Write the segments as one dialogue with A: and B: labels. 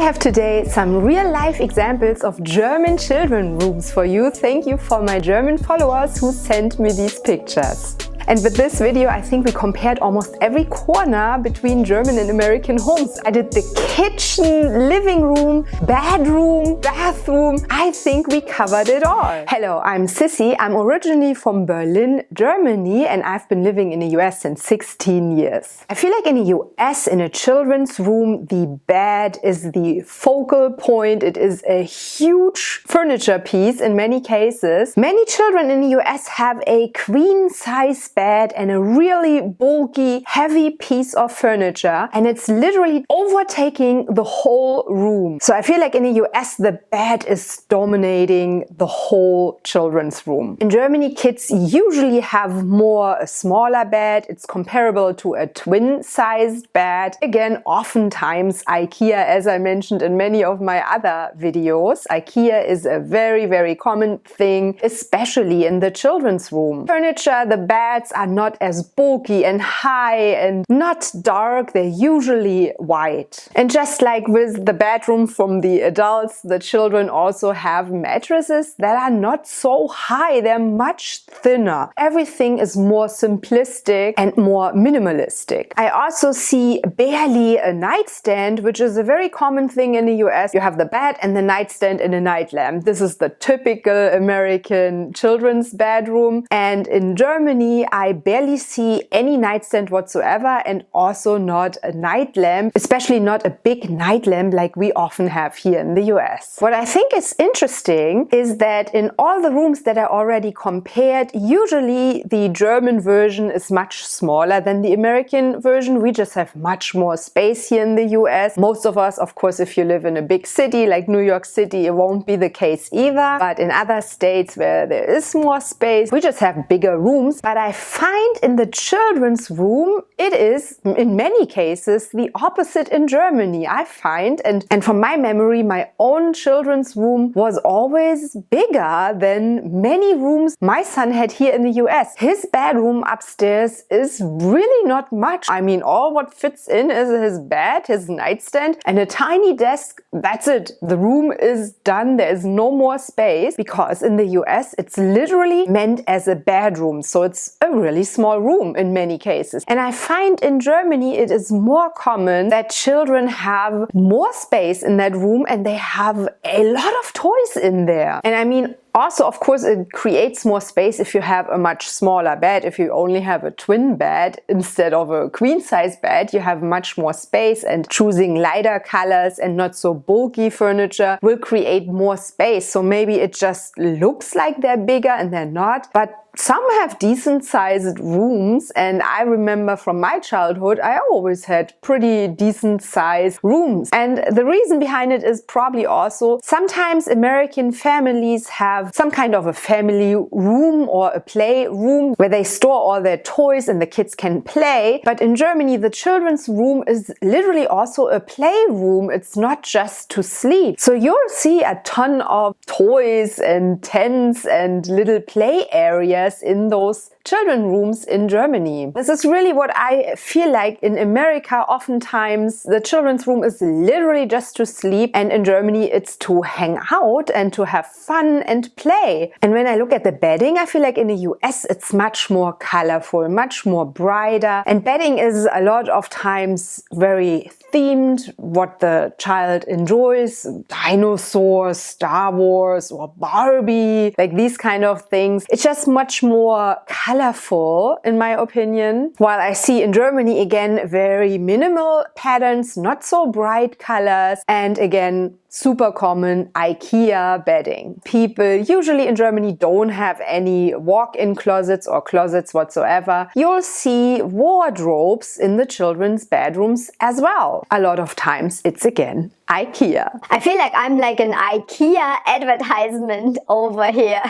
A: have today some real-life examples of German children rooms for you. Thank you for my German followers who sent me these pictures. And with this video, I think we compared almost every corner between German and American homes. I did the kitchen, living room, bedroom, bathroom. I think we covered it all. Hello, I'm Sissy. I'm originally from Berlin, Germany, and I've been living in the US since 16 years. I feel like in the US, in a children's room, the bed is the focal point. It is a huge furniture piece in many cases. Many children in the US have a queen-size bed and a really bulky, heavy piece of furniture, and it's literally overtaking the whole room. So I feel like in the US the bed is dominating the whole children's room. In Germany, kids usually have a smaller bed. It's comparable to a twin-sized bed. Again, oftentimes IKEA, as I mentioned in many of my other videos. IKEA is a very common thing, especially in the children's room. Furniture, the beds are not as bulky and high and not dark. They're usually white. And just like with the bedroom from the adults, the children also have mattresses that are not so high. They're much thinner. Everything is more simplistic and more minimalistic. I also see barely a nightstand, which is a very common thing in the US. You have the bed and the nightstand and a night lamp. This is the typical American children's bedroom. And in Germany, I barely see any nightstand whatsoever, and also not a night lamp, especially not a big night lamp like we often have here in the US. What I think is interesting is that in all the rooms that I already compared, usually the German version is much smaller than the American version. We just have much more space here in the US. Most of us, of course, if you live in a big city like New York City, it won't be the case either. But in other states where there is more space, we just have bigger rooms. But I find in the children's room, it is in many cases the opposite in Germany, I find. And from my memory, my own children's room was always bigger than many rooms my son had here in the US. His bedroom upstairs is really not much. I mean, all what fits in is his bed, his nightstand, and a tiny desk. That's it. The room is done. There is no more space, because in the US it's literally meant as a bedroom. So it's a really small room in many cases. And I find in Germany it is more common that children have more space in that room and they have a lot of toys in there. And I mean, also, of course, it creates more space if you have a much smaller bed. If you only have a twin bed instead of a queen-size bed, you have much more space, and choosing lighter colors and not so bulky furniture will create more space. So maybe it just looks like they're bigger and they're not, but some have decent sized rooms, and I remember from my childhood I always had pretty decent sized rooms. And the reason behind it is probably also sometimes American families have some kind of a family room or a play room where they store all their toys and the kids can play. But in Germany, the children's room is literally also a play room. It's not just to sleep. So you'll see a ton of toys and tents and little play areas in those children rooms in Germany. This is really what I feel like in America. Oftentimes the children's room is literally just to sleep, and in Germany it's to hang out and to have fun and play. And when I look at the bedding, I feel like in the US it's much more colorful, much more brighter, and bedding is a lot of times very themed, what the child enjoys. Dinosaurs, Star Wars, or Barbie, like these kind of things. It's just much more colorful in my opinion. While I see in Germany again very minimal patterns, not so bright colors, and again super common IKEA bedding. People usually in Germany don't have any walk-in closets or closets whatsoever. You'll see wardrobes in the children's bedrooms as well. A lot of times it's again IKEA.
B: I feel like I'm like an IKEA advertisement over here.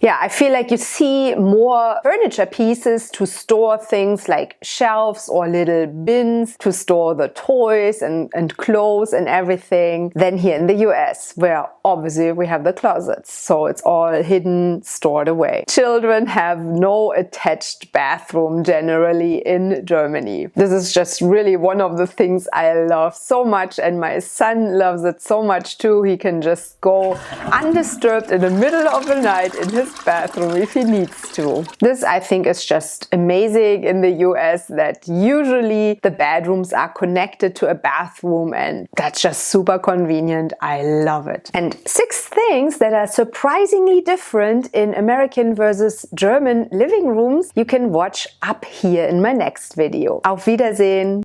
A: Yeah, I feel like you see more furniture pieces to store things like shelves or little bins to store the toys and clothes and everything than here in the US, where obviously we have the closets. So it's all hidden, stored away. Children have no attached bathroom generally in Germany. This is just really one of the things I love so much, and my son son loves it so much too. He can just go undisturbed in the middle of the night in his bathroom if he needs to. This, I think, is just amazing in the US, that usually the bedrooms are connected to a bathroom, and that's just super convenient. I love it. And 6 things that are surprisingly different in American versus German living rooms you can watch up here in my next video. Auf Wiedersehen!